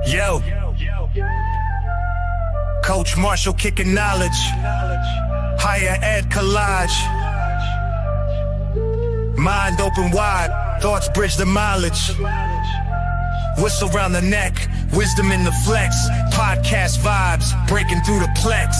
Yo, Coach Marshall kicking knowledge. Higher ed collage. Mind open wide, thoughts bridge the mileage. Whistle round the neck, wisdom in the flex. Podcast vibes, breaking through the plex.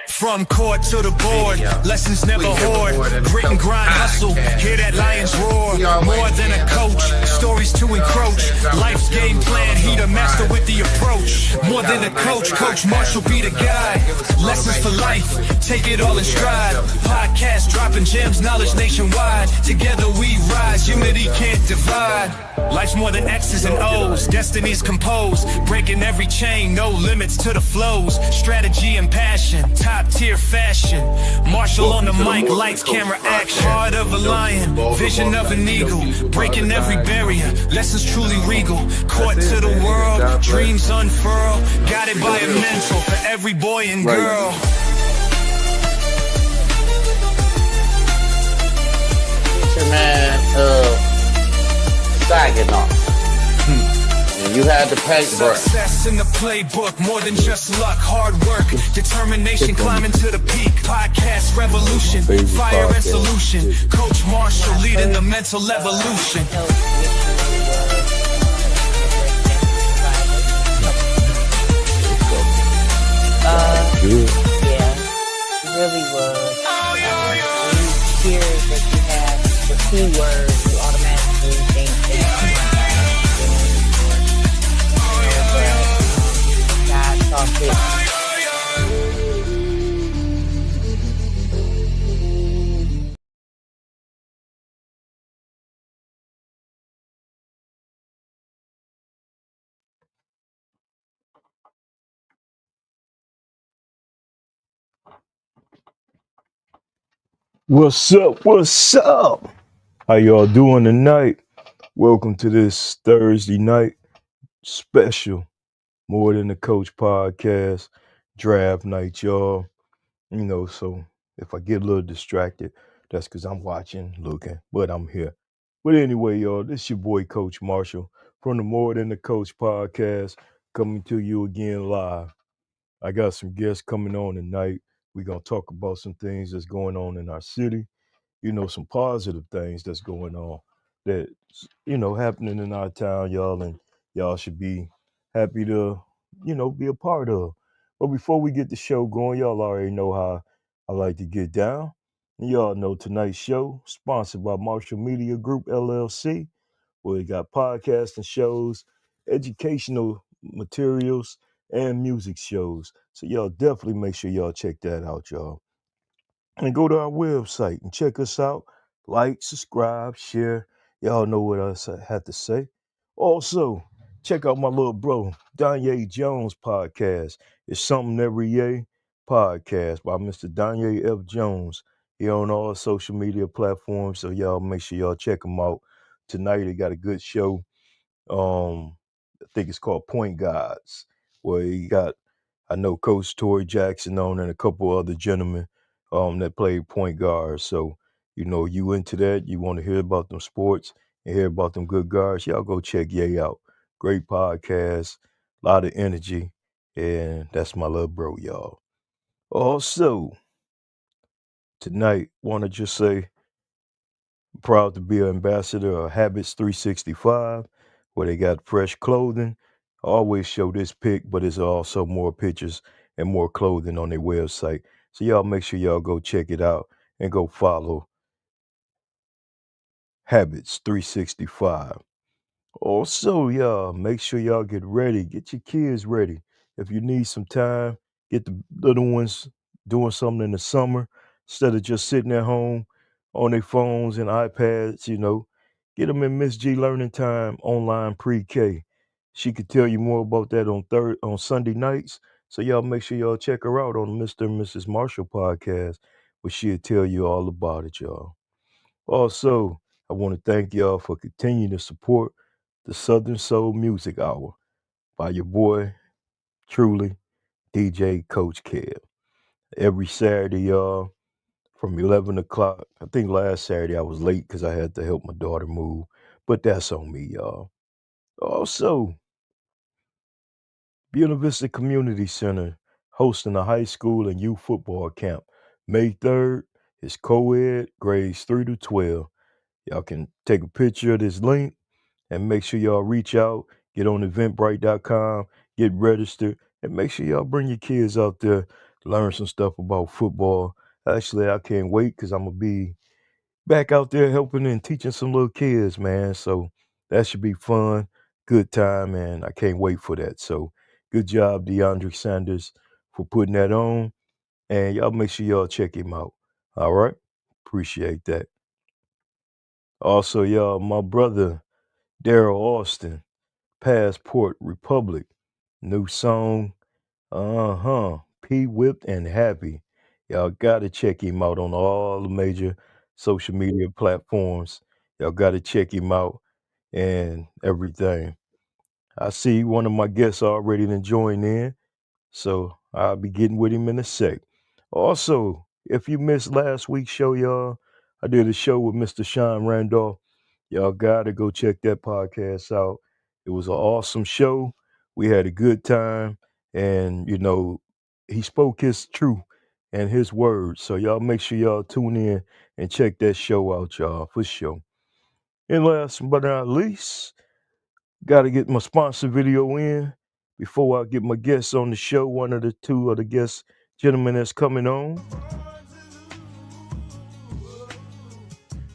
From court to the board, lessons never hoard. Grit and grind, hustle, hear that lion's roar. More than a coach, stories to encroach. Life's game plan, he the master with the approach. More than a coach, Coach Marshall be the guy. Lessons for life, take it all in stride. Podcast dropping gems, knowledge nationwide. Together we rise, unity can't divide. Life's more than X's and O's, destinies composed. Breaking every chain, no limits to the flows. Strategy and passion, top tier fashion. Marshall on the mic, lights, camera, action. Heart of a lion, vision of an eagle. Breaking every barrier, lessons truly regal. Court to the world, dreams unfurl. Guided by a mentor for every boy and girl. Man, Saginaw. And you had the paintbrush. Success in the playbook, more than just luck, hard work, determination, climbing to the peak. Podcast revolution, fire and solution. Coach Marshall leading the mental evolution. Yeah, it really was. You hear that you have the keywords, you automatically think that God saw fit. What's up? What's up? How y'all doing tonight? Welcome to this Thursday night special More Than the Coach podcast draft night, y'all. You know, so if I get a little distracted, that's because I'm watching, looking, but I'm here. But anyway, y'all, this is your boy Coach Marshall from the More Than the Coach podcast coming to you again live. I got some guests coming on tonight. We're going to talk about some things that's going on in our city. You know, some positive things that's going on that, you know, happening in our town, y'all, and y'all should be happy to, you know, be a part of. But before we get the show going, y'all already know how I like to get down. And y'all know tonight's show, sponsored by Marshall Media Group, LLC, where we got podcasts and shows, educational materials, and music shows. So y'all definitely make sure y'all check that out, y'all. And go to our website and check us out. Like, subscribe, share. Y'all know what else I had to say. Also, check out my little bro, Danye Jones podcast. It's Something Every Day podcast by Mr. Danye F. Jones. He on all social media platforms, so y'all make sure y'all check him out. Tonight, he got a good show. I think it's called Point Guards, where he got, I know, Coach Torrey Jackson on and a couple other gentlemen that played point guards. So, you know, you into that, you want to hear about them sports and hear about them good guards, y'all go check Ye out. Great podcast, a lot of energy, and that's my little bro, y'all. Also, tonight, want to just say, proud to be an ambassador of Habits 365, where they got fresh clothing. I always show this pic, but it's also more pictures and more clothing on their website. So y'all make sure y'all go check it out and go follow Habits 365. Also, y'all, make sure y'all get ready. Get your kids ready. If you need some time, get the little ones doing something in the summer instead of just sitting at home on their phones and iPads, you know. Get them in Miss G Learning Time online pre-K. She could tell you more about that on Sunday nights. So y'all make sure y'all check her out on Mr. and Mrs. Marshall podcast, where she'll tell you all about it, y'all. Also, I want to thank y'all for continuing to support the Southern Soul Music Hour by your boy, truly, DJ Coach Kev. Every Saturday, y'all, from 11 o'clock. I think last Saturday I was late because I had to help my daughter move, but that's on me, y'all. Also, Buena Vista Community Center hosting a high school and youth football camp. May 3rd is co-ed, grades 3 to 12. Y'all can take a picture of this link and make sure y'all reach out, get on eventbrite.com, get registered, and make sure y'all bring your kids out there to learn some stuff about football. Actually, I can't wait because I'm going to be back out there helping and teaching some little kids, man. So that should be fun, good time, and I can't wait for that. So good job, DeAndre Sanders, for putting that on. And y'all make sure y'all check him out. All right? Appreciate that. Also, y'all, my brother, Daryl Austin, Passport Republic, new song, P Whipped and Happy. Y'all gotta check him out on all the major social media platforms. Y'all gotta check him out and everything. I see one of my guests already done joined in, so I'll be getting with him in a sec. Also, if you missed last week's show, y'all, I did a show with Mr. Sean Randolph. Y'all gotta go check that podcast out. It was an awesome show. We had a good time, and he spoke his truth and his words. So y'all make sure y'all tune in and check that show out, y'all, for sure. And last but not least, gotta get my sponsor video in before I get my guests on the show. One of the two of the guest gentlemen that's coming on.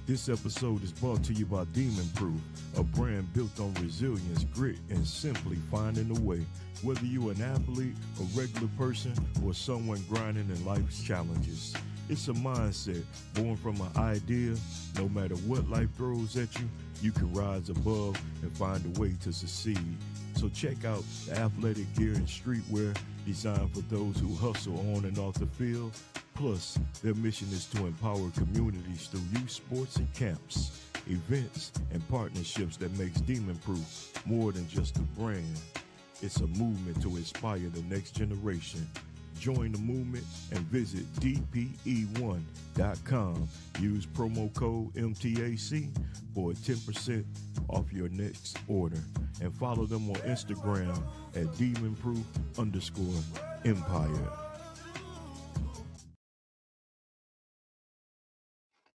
This episode is brought to you by Demon Proof, a brand built on resilience, grit, and simply finding a way. Whether you're an athlete, a regular person, or someone grinding in life's challenges, it's a mindset born from an idea. No matter what life throws at you, you can rise above and find a way to succeed. So check out the athletic gear and streetwear designed for those who hustle on and off the field. Plus, their mission is to empower communities through youth sports and camps, events, and partnerships that makes Demon Proof more than just a brand. It's a movement to inspire the next generation. Join the movement and visit dpe1.com. Use promo code M.T.A.C. for a 10% off your next order. And follow them on Instagram at demonproof_empire.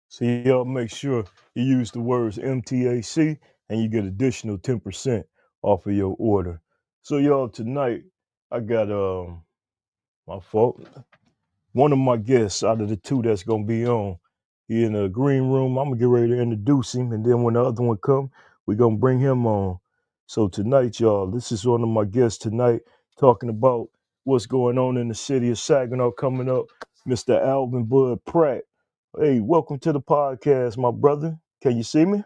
So y'all make sure you use the words M.T.A.C. and you get additional 10% off of your order. So y'all, tonight I got my fault. One of my guests out of the two that's gonna be on, he in the green room. I'm gonna get ready to introduce him, and then when the other one come, we're gonna bring him on. So tonight, y'all, this is one of my guests tonight talking about what's going on in the city of Saginaw coming up. Mr. Alvin Bud Pratt. Hey, welcome to the podcast, my brother. Can you see me?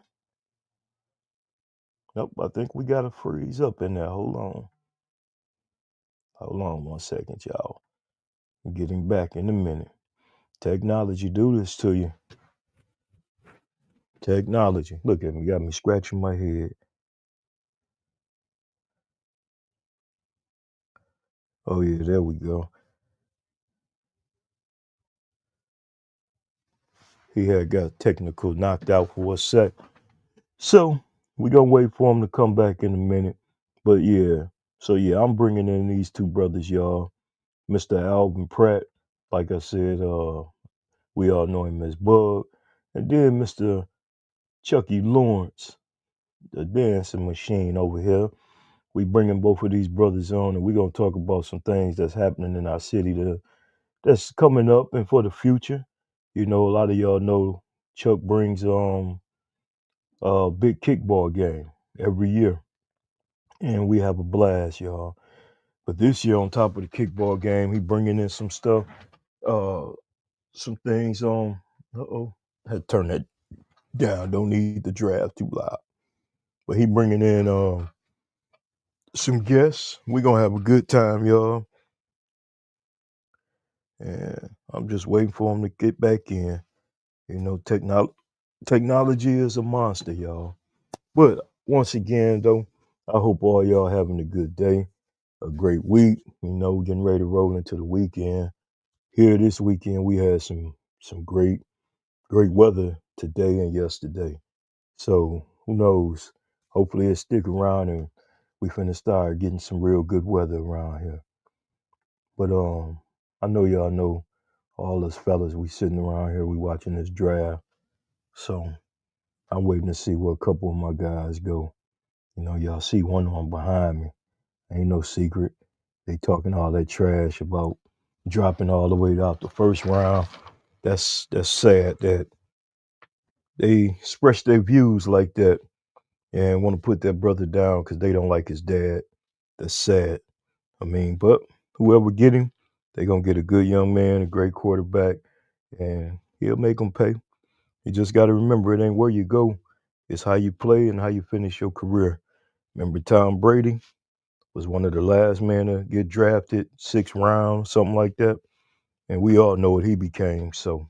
Nope, I think we got to freeze up in there. Hold on. Hold on 1 second, y'all. I'm getting back in a minute. Technology do this to you. Technology. Look at me, got me scratching my head. Oh yeah, there we go. He had got technical knocked out for a sec. So we gonna wait for him to come back in a minute. But yeah, so yeah, I'm bringing in these two brothers, y'all. Mr. Alvin Pratt, like I said, we all know him as Bug, and then Mr. Chucky Lawrence, the dancing machine over here. We bringing both of these brothers on, and we're gonna talk about some things that's happening in our city that's coming up and for the future. You know, a lot of y'all know Chuck brings a big kickball game every year, and we have a blast, y'all. But this year, on top of the kickball game, he bringing in some stuff, uh, some things on. Had to turn that down. Don't need the draft too loud. But he bringing in some guests. We gonna have a good time, y'all. And I'm just waiting for him to get back in. You know, technology is a monster, y'all. But once again, though, I hope all y'all having a good day, a great week. You know, getting ready to roll into the weekend. Here this weekend, we had some great weather today and yesterday. So who knows Hopefully it stick around and we finna start getting some real good weather around here. But I know y'all know all us fellas, we sitting around here, we watching this draft. So I'm waiting to see where a couple of my guys go. You know, y'all see one on behind me. Ain't no secret. They talking all that trash about dropping all the way out the first round. That's sad that they express their views like that and want to put that brother down because they don't like his dad. That's sad. I mean, but whoever get him, they gonna get a good young man, a great quarterback, and he'll make them pay. You just got to remember, it ain't where you go, it's how you play and how you finish your career. Remember, Tom Brady was one of the last men to get drafted, 6th round, something like that, and we all know what he became. So,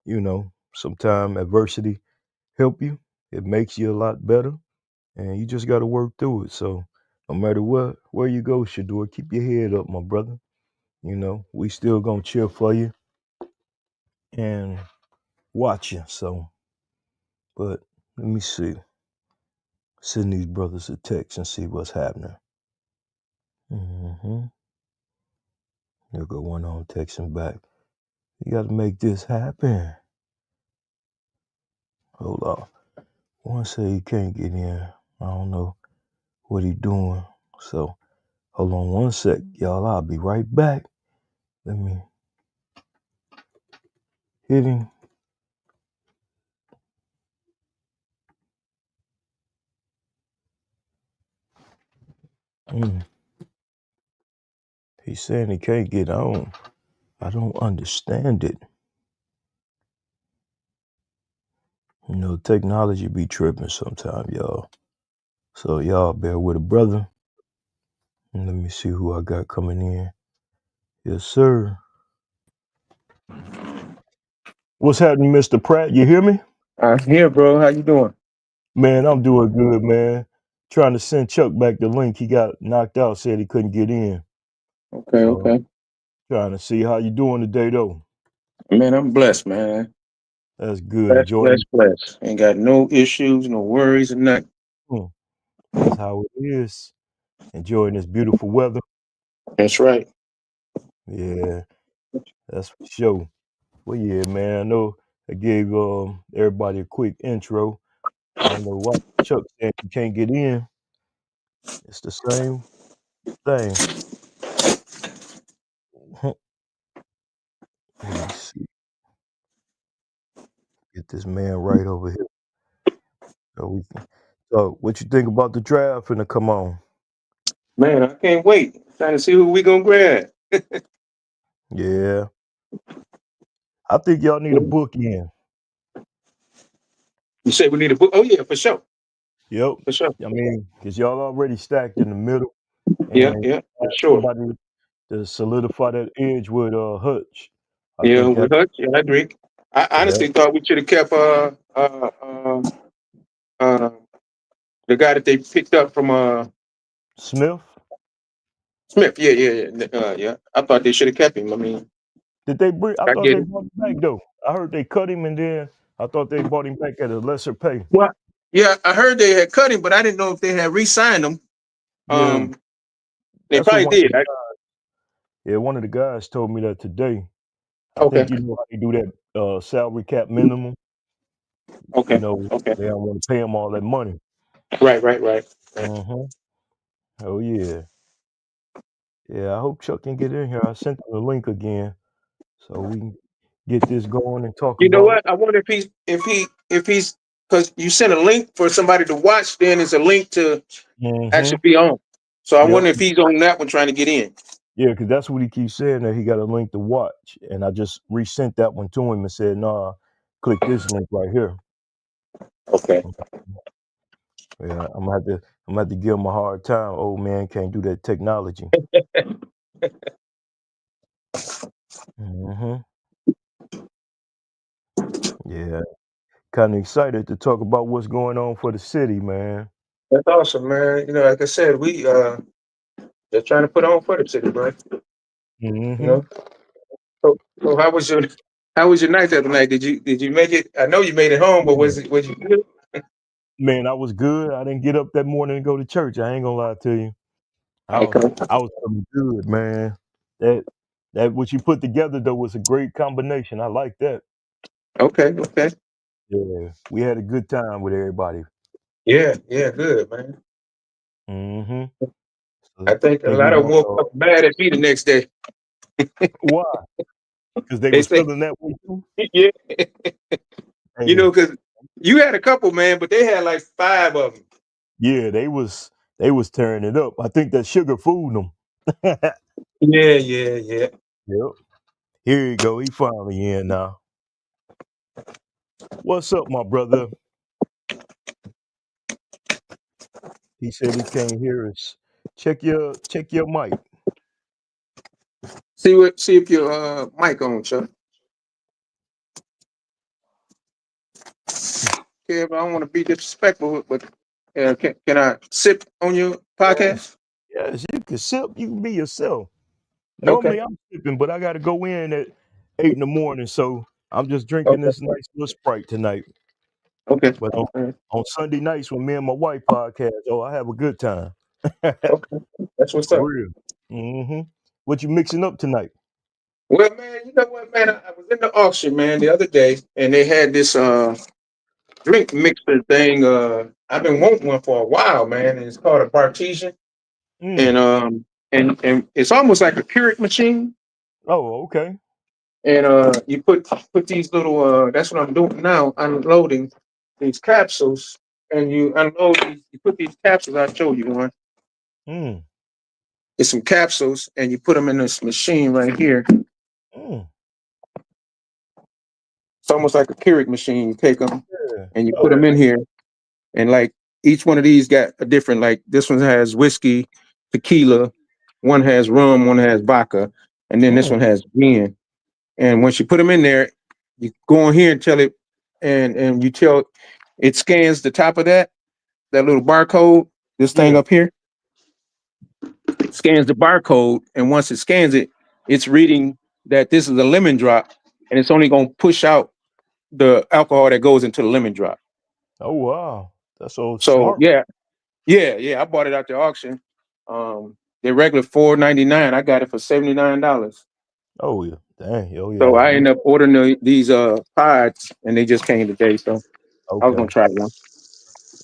you know, sometime adversity help you. It makes you a lot better, and you just got to work through it. So, no matter what, where you go, Shador, keep your head up, my brother. You know, we still gonna cheer for you and watch you. So, but let me see. Send these brothers a text and see what's happening. Mm-hmm. There go one on texting back. You got to make this happen. Hold on. One say he can't get in. I don't know what he doing. So hold on one sec, y'all. I'll be right back. Let me hit him. Mm. He's saying he can't get on. I don't understand it. You know, technology be tripping sometime, y'all. So y'all bear with a brother. And let me see who I got coming in. Yes, sir. What's happening, Mr. Pratt? You hear me? I'm here, bro. How you doing? Man, I'm doing good, man. Trying to send Chuck back the link. He got knocked out, said he couldn't get in. Okay, So okay. trying to see how you doing today though. Man, I'm blessed, man. That's good. Blessed, Enjoying blessed, blessed. Ain't got no issues, no worries, or nothing. that's how it is. Enjoying this beautiful weather. That's right. Yeah, that's for sure. Well, yeah, man. I know I gave everybody a quick intro. I don't know why Chuck said you can't get in. It's the same thing. Let me see. Get this man right over here. So we can. So, what you think about the draft finna come on? Man, I can't wait. Trying to see who we gonna grab. Yeah, I think y'all need a You book in. said we need a book. Oh yeah, for sure. Yep. For sure. I mean, cause y'all already stacked in the middle, Yeah, and yeah, for have sure. somebody to solidify that edge with Hutch. I Yeah, think with that. Hutch, yeah, I agree. I Yeah. honestly thought we should have kept uh the guy that they picked up from Smith. Smith. Yeah, yeah, yeah. Yeah. I thought they should have kept him. I mean, Did they bring? I I thought get they it. brought him back though. I heard they cut him, and then I thought they brought him back at a lesser pay. Well, yeah, I heard they had cut him, but I didn't know if they had re-signed him. Yeah, Um, they that's what probably one of did. the yeah one of the guys told me that today. I Okay, think you know how they do that salary cap minimum. You okay, know okay. they don't want to pay him all that money. Right, right, right, right. Mm-hmm. Oh yeah. Yeah, I hope Chuck can get in here. I sent him the link again so we can get this going and talk You know about. what? I wonder if he's because you sent a link for somebody to watch. Then it's a link to Mm-hmm. actually be on. So I Yep. wonder if he's on that one trying to get in. Yeah, because that's what he keeps saying that he got a link to watch, and I just resent that one to him and said, "Nah, click this link right here." Okay. Yeah, I'm gonna have to give him a hard time. Old man can't do that technology. Mm-hmm. Yeah, kind of excited to talk about what's going on for the city, man. That's awesome, man. You know, like I said, we just trying to put on for the city, bro. You Mm-hmm. know. So how was your night the other night? Did you make it? I know you made it home, but Yeah. was you good? Man, I was good. I didn't get up that morning and go to church. I ain't gonna lie to you. Okay. I was feeling good, man. That that what you put together though was a great combination. I like that. Okay. Okay. Yeah, we had a good time with everybody. Yeah. Yeah. Good, man. Mm-hmm. I So think a think we lot of them gonna woke up mad at me the next day. why? Because they They was say, feeling that way too. yeah, Hey, because you had a couple, man, but they had like five of them. yeah, they was tearing it up. I think that sugar fooled them. Yeah. Yeah. Yeah. Yep. Here you go. He finally in now. What's up, my brother? He said he can't hear us. Check your mic. See if your mic on, Chuck. Okay, but I don't want to be disrespectful, but can I sip on your Yes, podcast? yes, you can sip. You can be yourself. Okay. Normally I'm sipping, but I got to go in at 8 in the morning, so I'm just drinking Okay. this nice little Sprite tonight. Okay. But All right. on Sunday nights when me and my wife podcast, oh, I have a good time. For Okay. That's what's up. real. Mm-hmm. What you mixing up tonight? Well, man, you know what, man? I was in the auction, man, the other day, and they had this drink mixer thing. I've been wanting one for a while, man, and it's called a Bartesian, and Mm. um and it's almost like a Keurig machine. Oh, okay. And you put these little that's what I'm doing now, unloading these capsules, and you unload these, you put these capsules. I'll show you one. Mm. It's some capsules, and you put them in this machine right here. Mm. It's almost like a Keurig machine. You take them Yeah. and you put them in here, and like each one of these got a different. Like this one has whiskey, tequila, one has rum, one has vodka, and then this Mm. one has gin. And once you put them in there, you go on here and tell it, and you tell it scans the top of that little barcode. This thing Yeah. up here scans the barcode, and once it scans it, it's reading that this is a lemon drop, and it's only going to push out the alcohol that goes into the lemon drop. Oh wow. That's so So smart. yeah, yeah, yeah. I bought it out the auction. The regular $4.99. I got it for $79. Oh yeah. Dang. Oh So yeah. I ended up ordering these pods, and they just came today. So I was gonna Okay. try one.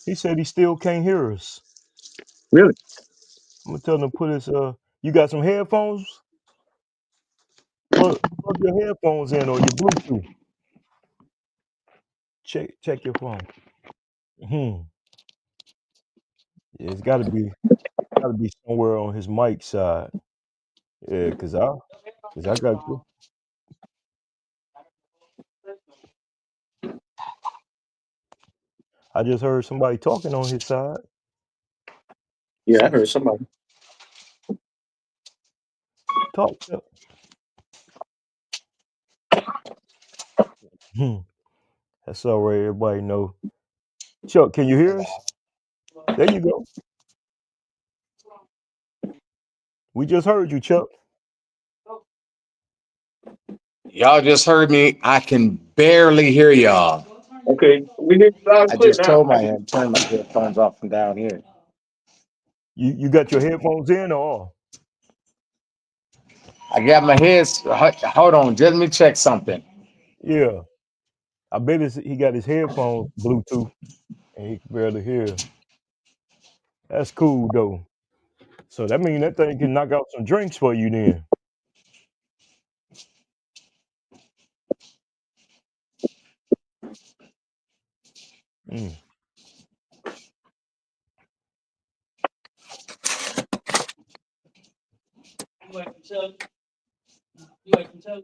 He said he still can't hear us. Really? I'm gonna tell him to put his you got some headphones? Plug your headphones in or your Bluetooth. Check your phone. Hmm. Yeah, it's gotta be somewhere on his mic side. Yeah, cause I got good. I just heard somebody talking on his side. Yeah, I heard somebody. Talk. Hmm. That's all right. Everybody know. Chuck, can you hear us? There you go. We just heard you, Chuck. Y'all just heard me. I can barely hear y'all. Okay, we hear you loud and I clear just now. told my turn my headphones off from down here. You got your headphones in or off? I got my heads. Hold on, just let me check something. Yeah. I bet he got his headphones Bluetooth and he can barely hear. That's cool though. So that means that thing can knock out some drinks for you then. Mm.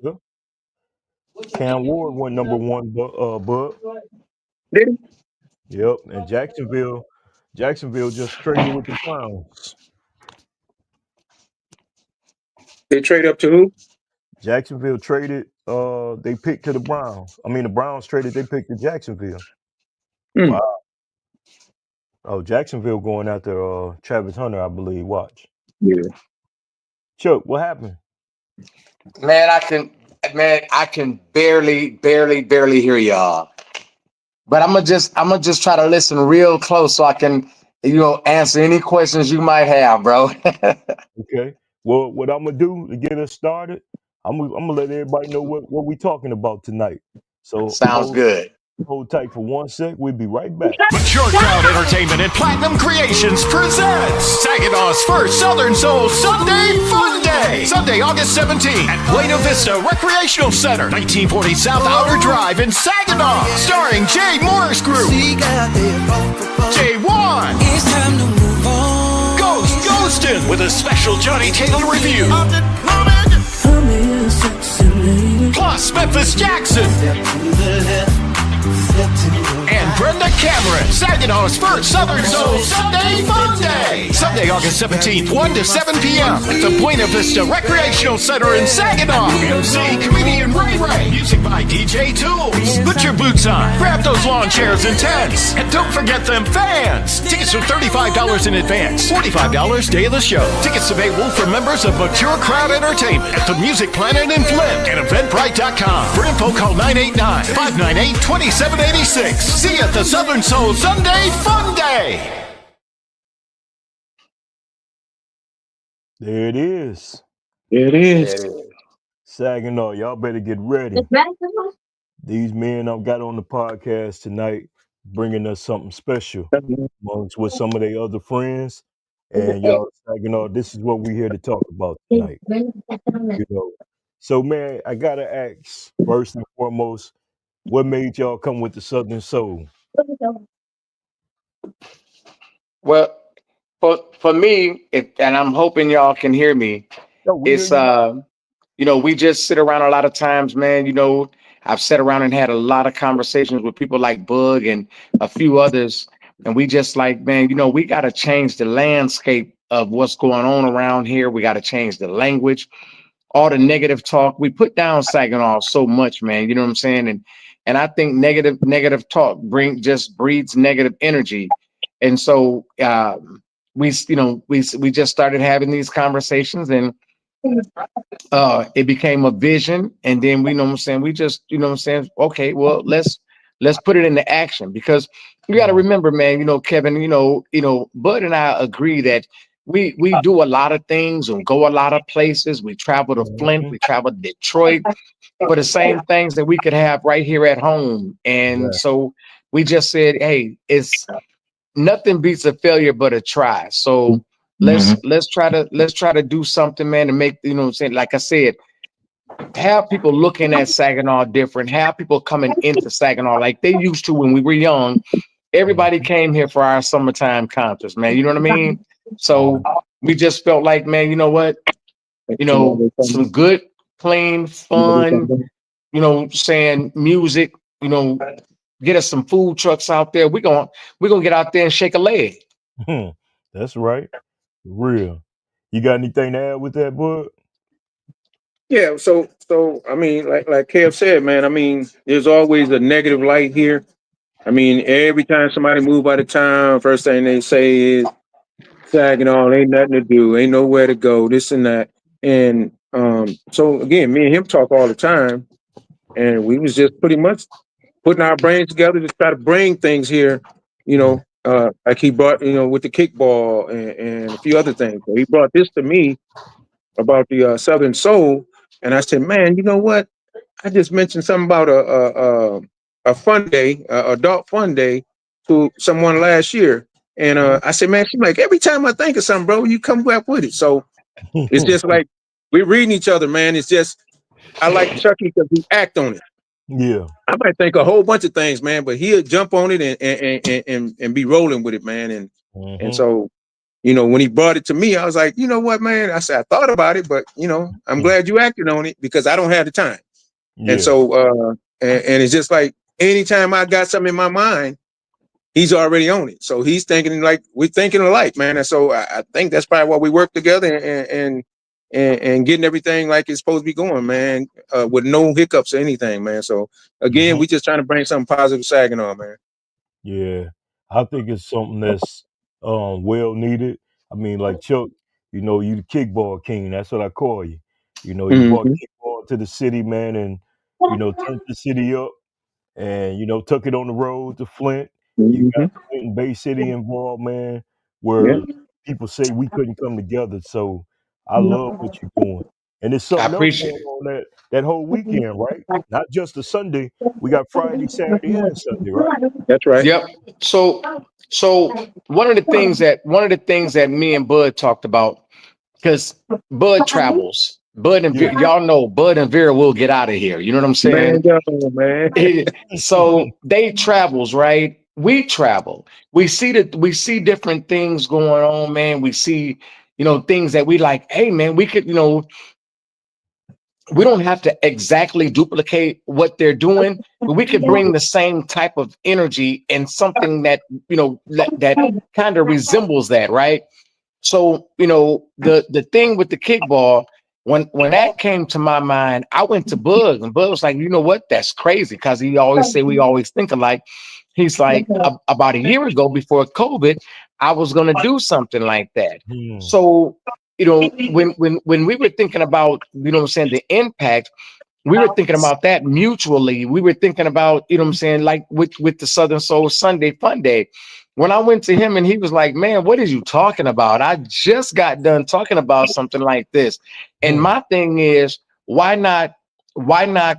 Yeah. Cam Ward went number one, Bud. Did he? Yep. And Jacksonville just traded with the Browns. They trade up to who? Jacksonville traded. They picked to the Browns. I mean, the Browns traded. They picked to Jacksonville. Hmm. Wow. Oh, Jacksonville going after Travis Hunter, I believe. Watch. Yeah. Chuck, what happened? Man, I can barely hear y'all. but I'm gonna just try to listen real close so I can, answer any questions you might have, bro. Okay. Well, what I'm gonna do to get us started, I'm gonna let everybody know what we talking about tonight. So Sounds good. hold tight for 1 sec. We'll be right back. Mature Crowd Entertainment and Platinum Creations presents Saginaw's first Southern Soul Sunday Fun Day. Sunday, August 17th at Buena Vista Recreational Center, 1940 South Outer Drive in Saginaw. Starring Jay Morris Group, J1, It's time to move on. Ghost Ghostin' with a special Johnny Taylor review. Come here, sexy lady. Plus Memphis Jackson and Brenda Cameron. Saginaw's first Southern Soul Sunday Fun Day. Sunday, August 17th, 1 to 7 p.m. at the Buena Vista Recreational Center in Saginaw. MC comedian Ray Ray. Music by DJ Tools. Put your boots on. Grab those lawn chairs and tents. And don't forget them fans. Tickets are $35 in advance. $45 day of the show. Tickets available for members of Mature Crowd Entertainment at the Music Planet in Flint and Eventbrite.com. For info, call 989-598-2786. See you at the Southern Soul Sunday Fun Day. There it is. It is. There it is. Saginaw, y'all better get ready. These men I've got on the podcast tonight bringing us something special amongst with some of their other friends. And y'all, Saginaw, this is what we're here to talk about tonight. So, man, I got to ask, first and foremost, what made y'all come with the Southern Soul? Well, for me, and I'm hoping y'all can hear me. Oh, we hear It's you. we just sit around a lot of times, man. I've sat around and had a lot of conversations with people like Bug and a few others, and we just like, man, we got to change the landscape of what's going on around here. We got to change the language, all the negative talk. We put down Saginaw so much, man. You know what I'm saying? And I think negative talk just breeds negative energy. And so we just started having these conversations, and it became a vision. And then we know what I'm saying, we just, what I'm saying, okay, well, let's put it into action, because you got to remember, man, Kevin, Bud and I agree that we do a lot of things and go a lot of places. We travel to Flint, we travel to Detroit for the same things that we could have right here at home. And Right. so we just said, hey, it's nothing beats a failure but a try. So let's try to do something, man, to make, what I'm saying, like I said, have people looking at Saginaw different, have people coming into Saginaw like they used to when we were young. Everybody came here for our summertime concerts, man. You know what I mean? So we just felt like, man, you know what? Some good, clean, fun, saying music, get us some food trucks out there. We're gonna get out there and shake a leg. That's right. Real. You got anything to add with that, Bud? Yeah, so I mean, like Kev said, man, I mean, there's always a negative light here. I mean, every time somebody move out of town, first thing they say is Saginaw, ain't nothing to do, ain't nowhere to go, this and that. And so again, me and him talk all the time, and we was just pretty much putting our brains together to try to bring things here, like he brought, with the kickball and a few other things. So he brought this to me about the Southern Soul, and I said, man, you know what? I just mentioned something about a fun day, adult fun day, to someone last year, and I said, man, she's like, every time I think of something, bro, you come back with it. So it's just like we're reading each other, man. It's just I like Chucky because we act on it. Yeah. I might think a whole bunch of things, man, but he'll jump on it and be rolling with it, man. And so, when he brought it to me, I was like, you know what, man? I said, I thought about it, but I'm glad you acted on it because I don't have the time. Yeah. And so and it's just like anytime I got something in my mind, he's already on it. So he's thinking like we're thinking alike, man. And so I think that's probably why we work together and getting everything like it's supposed to be going, man, with no hiccups or anything, man. So again, we just trying to bring something positive to Saginaw, man. Yeah. I think it's something that's well needed. I mean, like Chuck, you the kickball king. That's what I call you. You brought Mhm. kickball to the city, man, and turned the city up. and took it on the road to Flint. You got Hmm. Flint and Bay City involved, man, Yeah. where people say we couldn't come together. So I love what you're doing, and there's I something else appreciate going it. on that whole weekend, right? Not just a Sunday. We got Friday, Saturday, and Sunday, right? That's right. Yep. So one of the things that me and Bud talked about, because Bud travels. Bud and Yeah. Y'all know Bud and Vera will get out of here. You know what I'm Man, saying? yo, man. So they travels, right? We travel. We see different things going on, man. We see, things that we like, hey man, we could, we don't have to exactly duplicate what they're doing, but we could bring the same type of energy and something that, that kind of resembles that, right? So, the thing with the kickball, when that came to my mind, I went to Bug, and Bug was like, you know what? That's crazy, because he always say we always think alike. He's like, about a year ago before COVID, I was gonna do something like that. Hmm. So, when we were thinking about, what I'm saying, the impact, we were thinking about that mutually. We were thinking about, what I'm saying, like with the Southern Soul Sunday Funday. When I went to him and he was like, man, what are you talking about? I just got done talking about something like this. And Hmm. my thing is, why not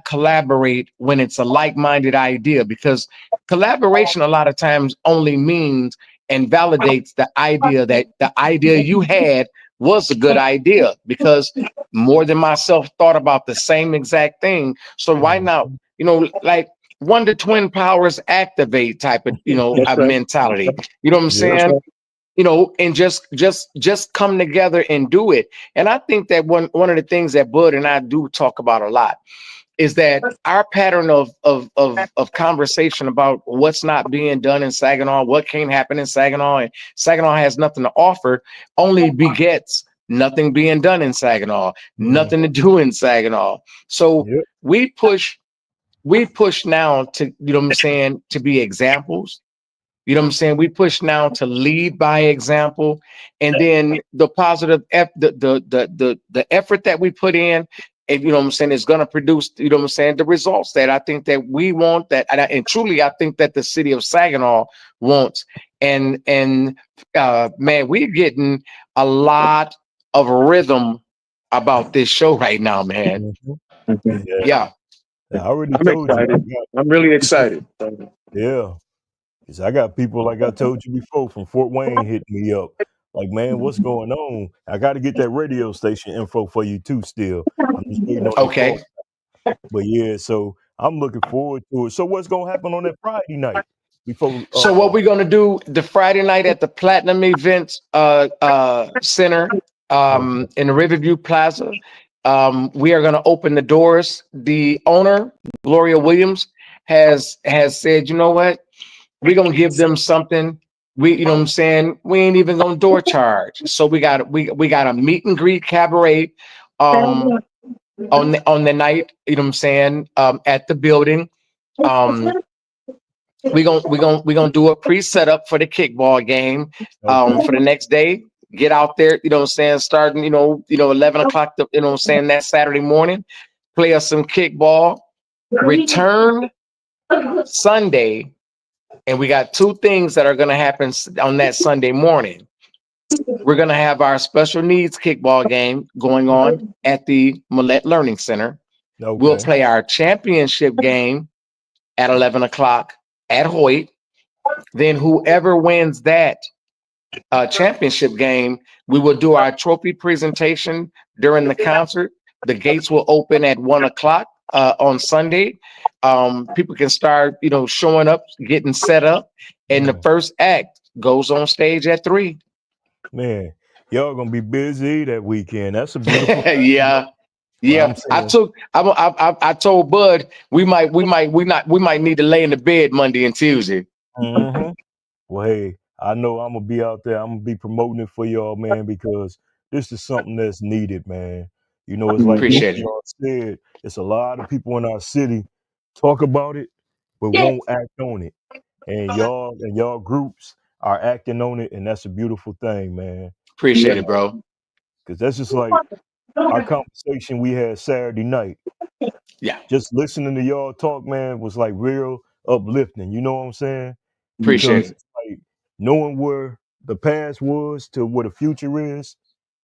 collaborate when it's a like-minded idea? Because collaboration a lot of times only means and validates the idea that the idea you had was a good idea, because more than myself thought about the same exact thing. So why not, Hmm. like wonder twin powers activate type of, That's a right. mentality. You know what I'm Yeah. That's saying? right. And just come together and do it. And I think that one of the things that Bud and I do talk about a lot is that our pattern of conversation about what's not being done in Saginaw, what can't happen in Saginaw, and Saginaw has nothing to offer, only begets nothing being done in Saginaw, Hmm. nothing to do in Saginaw. So Yep. we push we push now to, what I'm saying, to be examples. You know what I'm saying? We push now to lead by example, and then the positive, the effort that we put in, and what I'm saying, is going to produce, what I'm saying, the results that I think that we want. And truly, I think that the city of Saginaw wants. And man, we're getting a lot of rhythm about this show right now, man. Mhm. Mhm. Yeah. Yeah. I already I'm told you. I excited. got I'm really people. excited. Yeah. 'Cause I got people, like I told you before, from Fort Wayne hitting me up. Like, man, what's going on? I got to get that radio station info for you too. Still, I'm just waiting on that call. Okay. But yeah, so I'm looking forward to it. So what's gonna happen on that Friday night before? So what we're gonna do the Friday night at the Platinum Events Center, Okay. in the Riverview Plaza, we are gonna open the doors. The owner, Gloria Williams, has said, you know what, we're gonna give them something. We, what I'm saying, we ain't even gonna door charge. So we got a meet and greet cabaret on the night, what I'm saying, at the building. Um, we're gonna do a pre-setup for the kickball game Okay. for the next day. Get out there, what I'm saying, starting, 11 o'clock, what I'm saying, that Saturday morning. Play us some kickball. Return Sunday, and we got two things that are gonna happen on that Sunday morning. We're gonna have our special needs kickball game going on at the Millette Learning Center. We'll Okay. play our championship game at 11 o'clock at Hoyt. Then whoever wins that championship game, we will do our trophy presentation during the concert. The gates will open at 1 o'clock on Sunday. People can start, showing up, getting set up, and the Mm. first act goes on stage at 3. Man, y'all gonna be busy that weekend. That's a beautiful thing, Yeah, though. But yeah. I'm saying, I told Bud we might need to lay in the bed Monday and Tuesday. hmm well, hey, I know I'm gonna be out there. I'm gonna be promoting it for y'all, man, because this is something that's needed, man. It's like both Appreciate of it. y'all said. It's a lot of people in our city talk about it, but won't act on it. And y'all groups are acting on it, and that's a beautiful thing, man. Appreciate it, bro. Because that's just like our conversation we had Saturday night. Yeah, Just listening to y'all talk, man, was like real uplifting. You know what I'm saying? appreciate Because it. like knowing where the past was to where the future is,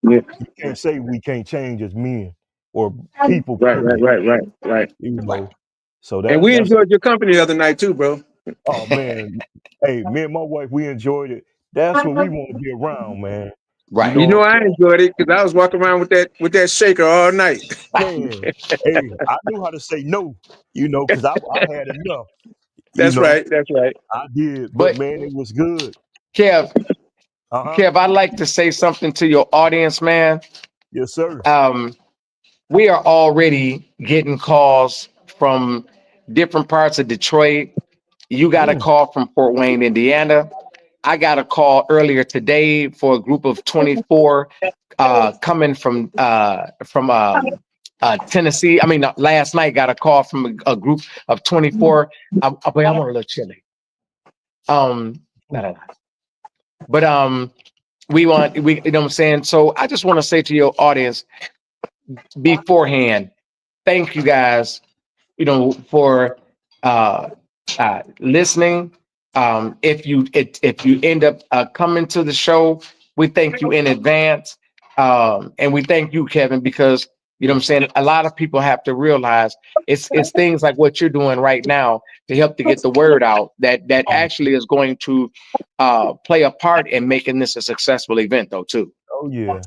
Yeah. you can't say we can't change as men or people, Right, right, period. right, right, right. You Right, know. So And we that's enjoyed your company the other night too, bro. oh man. Hey, me and my wife, we enjoyed it. That's what we want to be around, man. You right. know You what know I'm I saying? enjoyed it because I was walking around with that shaker all night. Man, hey, I knew how to say no, because I had enough, you That's know. right. That's right. I did, but But man, it was good. Kev, Uh-huh. Kev, I'd like to say something to your audience, man. Yes, sir. Um, we are already getting calls from different parts of Detroit. You got a Mm, call from Fort Wayne, Indiana. I got a call earlier today for a group of 24 coming from Tennessee. I mean, last night got a call from a group of 24. But I want a little chili. No, no, no. But we you know what I'm saying. So I just want to say to your audience beforehand, thank you guys, for uh, listening. If you end up coming to the show, we thank you in advance, and we thank you, Kevin, because you know what I'm saying. A lot of people have to realize it's things like what you're doing right now to help to get the word out that mm. actually is going to play a part in making this a successful event, though, too. Oh yeah.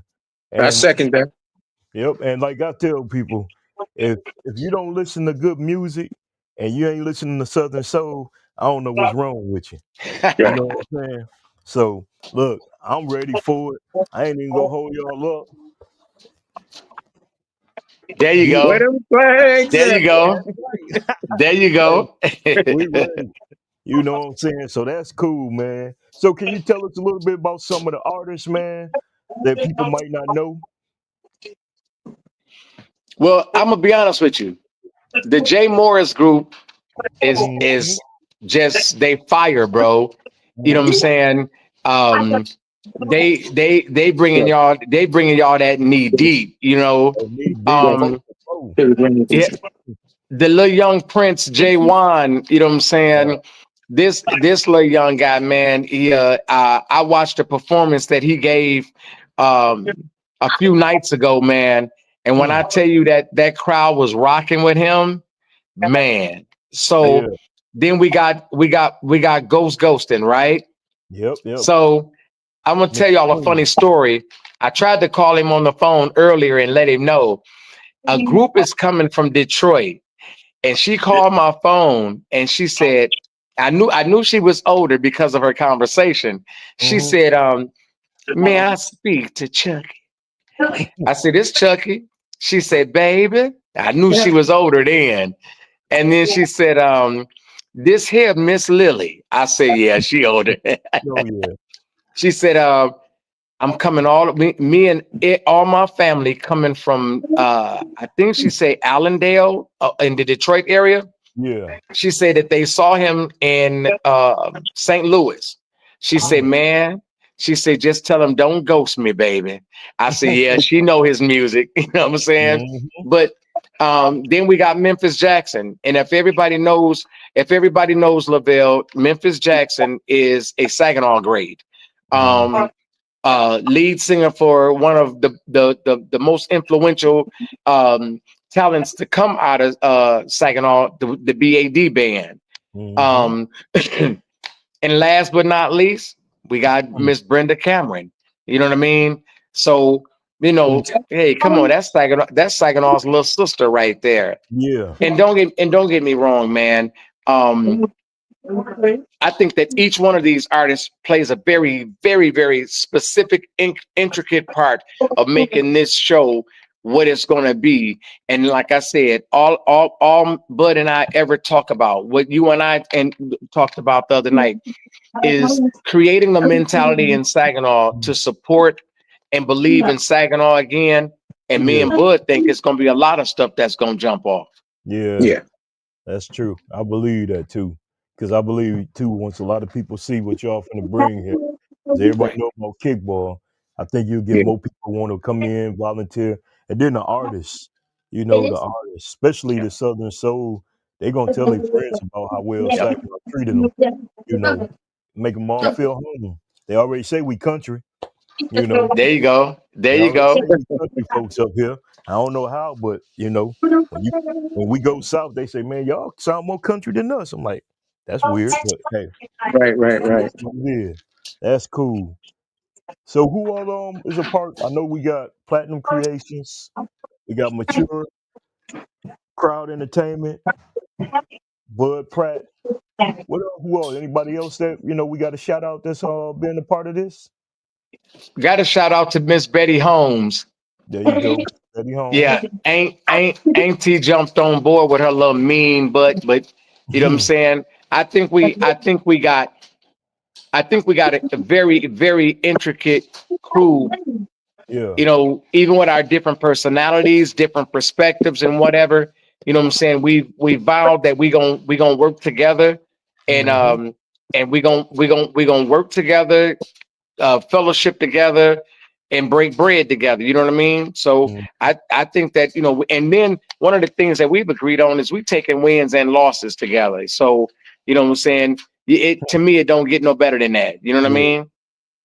I And second that. yep, and like I tell people, if you don't listen to good music and you ain't listening to Southern Soul, I don't know what's wrong with you. You Right. know what I'm saying? So look, I'm ready for it. I ain't even gonna hold y'all up. There you Get Where go. them flags There at? you go. right. There you Hey, go. we ready. You know what I'm saying? So that's cool, man. So can you tell us a little bit about some of the artists, man, that people might not know? Well, I'm gonna be honest with you. The Jay Morris group is Mm-hmm. just they fire, bro. You know what I'm Mm-hmm. saying? Um, they bringing y'all that knee deep. Oh, me deep, Right. four, Um, four. yeah, the little young Prince Jay Wan. You know what I'm Yeah. saying? This little young guy, man. I watched a performance that he gave a few nights ago, man. And when I Mm. tell you that crowd was rocking with him, man. Yeah. So then we got ghosting, right? Yep. Yep. So I'm gonna Miss tell y'all a funny Queen. story. I tried to call him on the phone earlier and let him know a group is coming from Detroit, and she called my phone and she said, I knew she was older because of her conversation. She Mm-hmm. said, "May I speak to Chucky?" I said, "It's Chucky." She said, "Baby," I knew she was older then. And then she said, "This here, Miss Lily." I said, "Yeah, she older." Oh yeah. She said, "I'm coming me and all my family coming from I think she said Allendale in the Detroit area." Yeah. She said that they saw him in St. Louis. She said, Mm. "Man," she said, "just tell him don't ghost me, baby." I said, "Yeah, she know his music." You know what I'm saying? Mm-hmm. But then we got Memphis Jackson, and if everybody knows Lavelle, Memphis Jackson is a Saginaw grade. Mm-hmm. Um, Lead singer for one of the most influential talents to come out of Saginaw, the BAD band. Mm-hmm. Um, and last but not least, we got Mm. Miss Brenda Cameron. You know what I mean? So, Mm. hey, come on, that's Saginaw's little sister right there. Yeah. And don't get me wrong, man. Um, I think that each one of these artists plays a very, very, very specific, intricate part of making this show what it's going to be. And like I said, all Bud and I ever talk about, what you and I and talked about the other night, is creating a mentality in Saginaw Mm. to support and believe in Saginaw again. And me Yeah. and Bud think it's going to be a lot of stuff that's going to jump off. Yeah. Yeah. That's true. I believe that too. Because I believe too, once a lot of people see what y'all finna bring here, 'cause everybody Right. know about kickball, I think you'll get Yeah. more people want to come in, volunteer. And then the artists, you know, the artists, especially the Southern Soul, they gonna tell their friends about how well Yep. Saginaw treated them. You know, make them all feel home. They already say we country. You know, There you go. There they you already say go. we country folks up here. I don't know how, but you know, when you when we go south, they say, "Man, y'all sound more country than us." I'm like, that's weird, but hey, Right, right, it right. is what it is. That's cool. So who all is a part? I know we got Platinum Creations, we got Mature Crowd Entertainment, Bud Pratt. What else? Who else? Anybody else that you know we got a shout out that's been a part of this? Got to shout out to Miss Betty Holmes. There you go, Eddie Yeah, Holmes. ain't T jumped on board with her little mean, but you know what I'm saying. I think we got a very very intricate crew. Yeah. You know, even with our different personalities, different perspectives, and whatever. You know what I'm saying. We vowed that we gonna work together, and Hmm. we gonna work together, fellowship together, and break bread together. You know what I mean? So Hmm. I think that and then one of the things that we've agreed on is we taking wins and losses together. So you know what I'm saying. It to me, it don't get no better than that. You know what I Yeah. mean?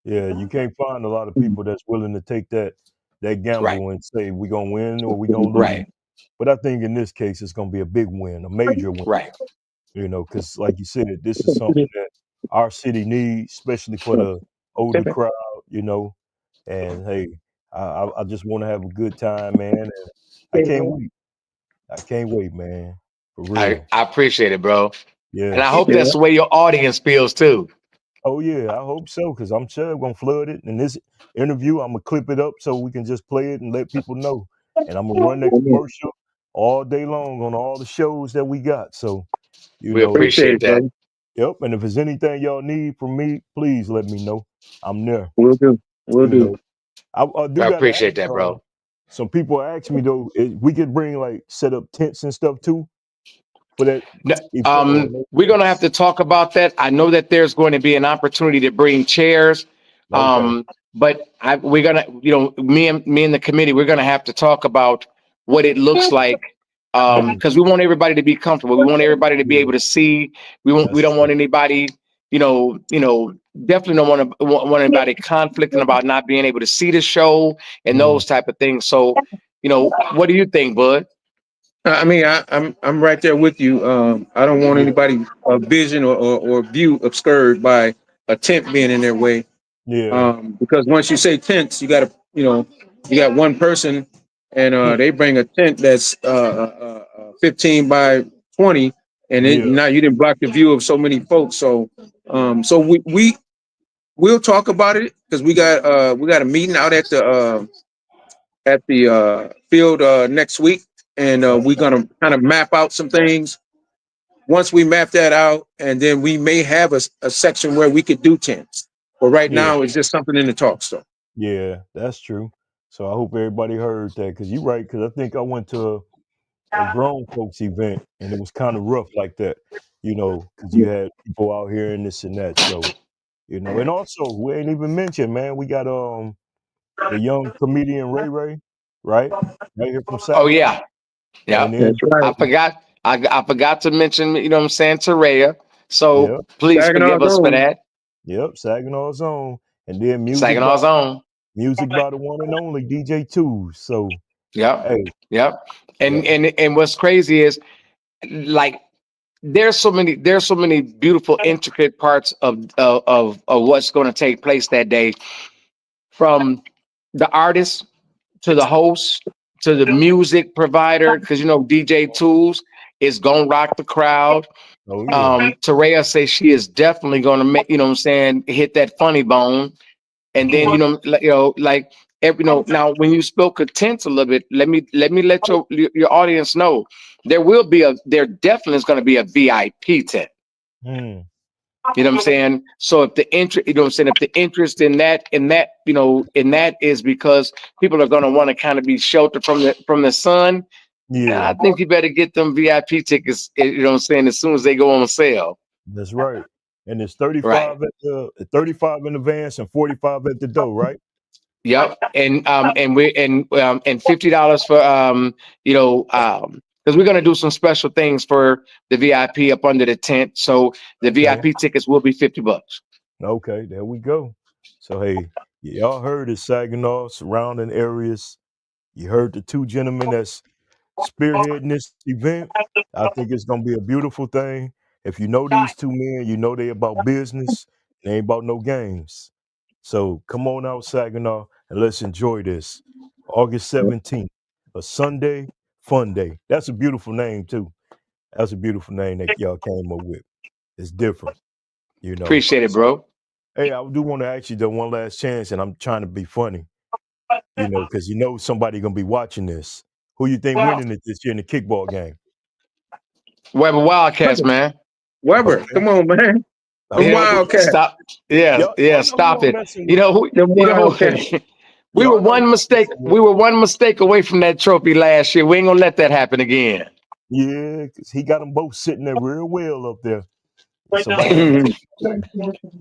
Yeah. You can't find a lot of people that's willing to take that Right, gamble and say we gonna win or we gonna lose. right, But I think in this case, it's gonna be a big win, a major win. right. You know, because like you said, this is something that our city needs, especially for the older crowd. You know, and hey, I just want to have a good time, man. And I can't wait. I can't wait, man. For real. I appreciate it, bro. And I Yes. hope that's the way your audience feels too. Oh yeah, I hope so, because I'm sure I'm gonna flood it. In this interview, I'm gonna clip it up so we can just play it and let people know. And I'm gonna run that commercial all day long on all the shows that we got. So, you We know, Appreciate appreciate it, that. brother. yep. And if there's anything y'all need from me, please let me know. I'm there. We'll do. We'll You do. know, I do I gotta ask. appreciate that, bro. Some people ask me though, we could bring like set up tents and stuff too for that event or no We're gonna have tents. to talk about that. I know that there's going to be an opportunity to bring chairs, Okay. but we're gonna, me and the committee, we're gonna have to talk about what it looks like, Mm, because we want everybody to be comfortable. We want everybody to be yeah, able to see. We that's don't true. want anybody, definitely don't want anybody conflicting about not being able to see the show and Mm, those type of things. So, what do you think, Bud? I mean, I'm right there with you. I don't want yeah, anybody vision or view obscured by a tent being in their way. yeah, Because once you say tents, you got to, you got one person, and mm, they bring a tent that's 15 by 20, and yeah, now you didn't block the view of so many folks. So, so we'll talk about it because we got a meeting out at the field next week, and we're okay, gonna kind of map out some things. Once we map that out, and then we may have a section where we could do tents. But right yeah, now, it's just something in the talks, though. yeah, that's true. So I hope everybody heard that because you're right. Because I think I went to a grown folks event and it was kind of rough like that, you know, because you had people out here and this and that. So you know, and also we ain't even mentioned, man, we got the young comedian Ray Ray, right, right here from Oh Saginaw, yeah, and yeah. That's then right. I forgot to mention, what I'm saying, Terrea. So yep, please forgive Saginaw's us for own. that. yep, Saginaw's own, and then Saginaw's own. music by the one and only DJ Two. So Yep. hey, Yep. yep, And what's crazy is, like, there's so many beautiful, intricate parts of what's going to take place that day, from the artist to the host to the music provider, because DJ Tools is gonna rock the crowd. oh yeah, Terrea says she is definitely gonna make, what I'm saying, hit that funny bone. And then, like, now when you spoke of tents a little bit, let me let your audience know there definitely is going to be a VIP tent. hmm, You know what I'm saying? So if the interest, you know what I'm saying, if the interest in that is because people are going to want to kind of be sheltered from the sun, yeah, I think you better get them VIP tickets. You know what I'm saying? As soon as they go on sale, that's right. And it's right? 35 in advance and 45 at the door, right? Yep. And $50 for because we're gonna do some special things for the VIP up under the tent. So the VIP tickets will be $50. Okay, there we go. So hey, y'all heard it, Saginaw, surrounding areas. You heard the two gentlemen that's spearheading this event. I think it's gonna be a beautiful thing. If you know these two men, you know they about business. They ain't about no games. So come on out, Saginaw, and let's enjoy this. August 17th, a Sunday fun day. That's a beautiful name too. That's a beautiful name that y'all came up with. It's different, you know. Appreciate it, bro. Hey, I do want to ask you the one last chance, and I'm trying to be funny, you know, because you know somebody gonna be watching this. Who you think winning it this year in the kickball game? Weber Wildcats, man. Weber, Okay. come on, man. The Yeah, Wildcats. stop. Yeah, Y'all yeah, know stop I'm it. messing with You know who? The You know, Wildcats. we Y'all were know one I'm mistake. messing with We were one mistake away from that trophy last year. We ain't gonna let that happen again. Yeah, because he got them both sitting there real well up there. Somebody got to take it away.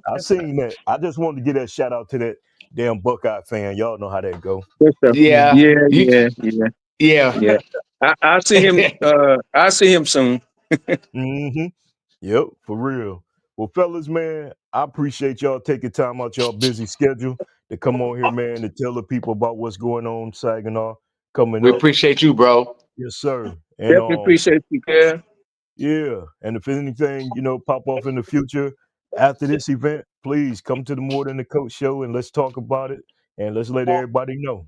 I seen that. I just wanted to give that shout out to that damn Buckeye fan. Y'all know how that go. Good stuff. Yeah, Yeah, you, yeah, yeah, yeah. yeah. I see him. I see him soon. Mm-hmm. Yep, for real. Well, fellas, man, I appreciate y'all taking time out y'all busy schedule to come on here, man, to tell the people about what's going on in Saginaw coming We up. appreciate you, bro. Yes, sir. And Definitely appreciate you, Kev. yeah, and if anything, you know, pop off in the future after this event, please come to the More Than the Coach show and let's talk about it and let's let everybody know.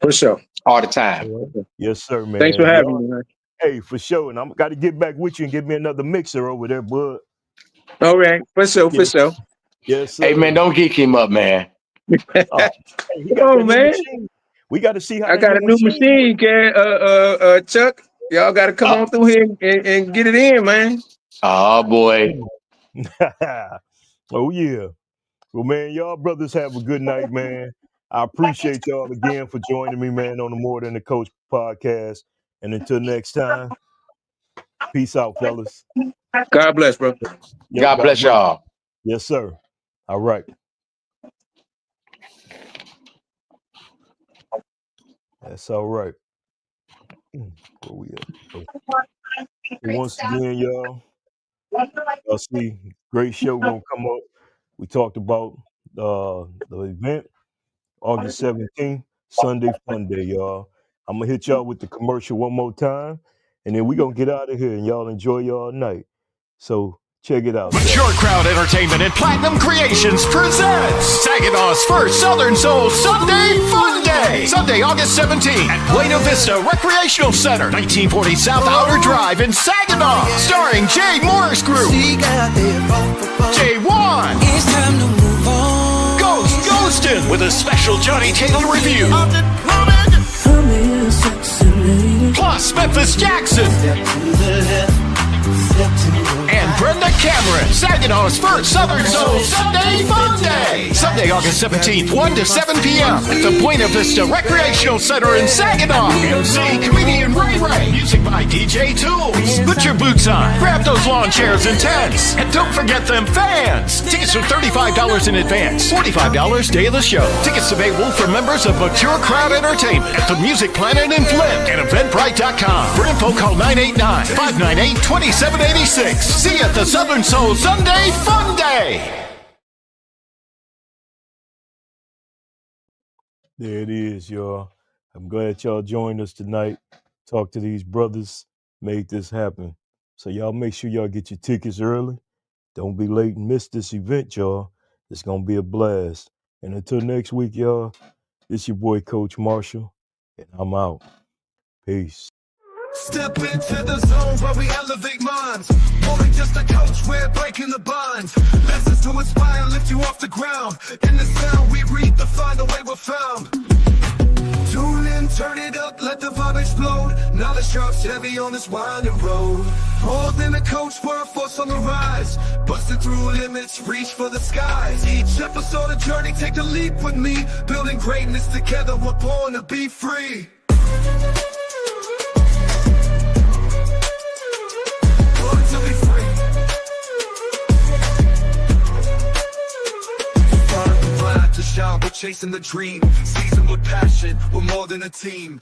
For sure. All the time. All right. Yes, sir, Thanks man. for And having y'all, me, man. hey, for sure. And I'm got to get back with you and get me another mixer over there, bud. All right. For sure. For Yes, sure. yes, Hey, man, sir. don't geek him up, man. Oh, hey, he Come got that on, new man. machine. We got to see how I that got new a new machine machine, Chuck. Y'all got to come on through here and get it in, man. Oh boy. work. Oh yeah. Well, man, y'all brothers have a good night, man. I appreciate y'all again for joining me, man, on the More Than the Coach podcast. And until next time, peace out, fellas. God bless, bro. Yep, God God bless bless. y'all. Yes, sir. All right. That's all right. Where we at? Oh, once again, y'all see, great show gonna come up. We talked about the event, August 17th, Sunday Fun Day, y'all. I'm gonna hit y'all with the commercial one more time, and then we gonna get out of here and y'all enjoy y'all night. So check it out. Mature Crowd Entertainment and Platinum Creations presents Saginaw's first Southern Soul Sunday Fun Day. Sunday, August 17th at Buena Vista Recreational Center, 1940 South Outer Drive in Saginaw. Starring Jay Morris Group, J1, It's time to move on. Ghostin' with a special Johnny Taylor review, Come here, sexy lady. plus Memphis Jackson and Brenda Cameron. Saginaw's first Southern Soul Sunday Fun Day. Sunday, August 17th, 1 to 7 p.m. at the Buena Vista Recreational Center in Saginaw. MC comedian Ray Ray. Music by DJ Tools. Put your boots on. Grab those lawn chairs and tents. And don't forget them fans. Tickets are $35 in advance. $45 day of the show. Tickets available for members of Mature Crowd Entertainment at the Music Planet in Flint and Eventbrite.com. For info, call 989-598-2786. See you at the Southern Soul Sunday Fun Day. There it is, y'all. I'm glad y'all joined us tonight. Talk to these brothers, made this happen. So y'all make sure y'all get your tickets early. Don't be late and miss this event, y'all. It's gonna be a blast. And until next week, y'all, this your boy Coach Marshall, and I'm out. Peace. Step into the zone where we elevate minds. More than just a coach, we're breaking the bonds. Lessons to inspire and lift you off the ground. In the sound we redefine the way we're found. Tune in, turn it up, let the vibe explode. Knowledge drops heavy on this winding road. More than a coach, we're a force on the rise. Busting through limits, reach for the skies. Each episode a journey, take the leap with me. Building greatness together, we're born to be free. Born to be free. Find the light to shine, but chasing the dream. Seasoned with passion, we're more than a team.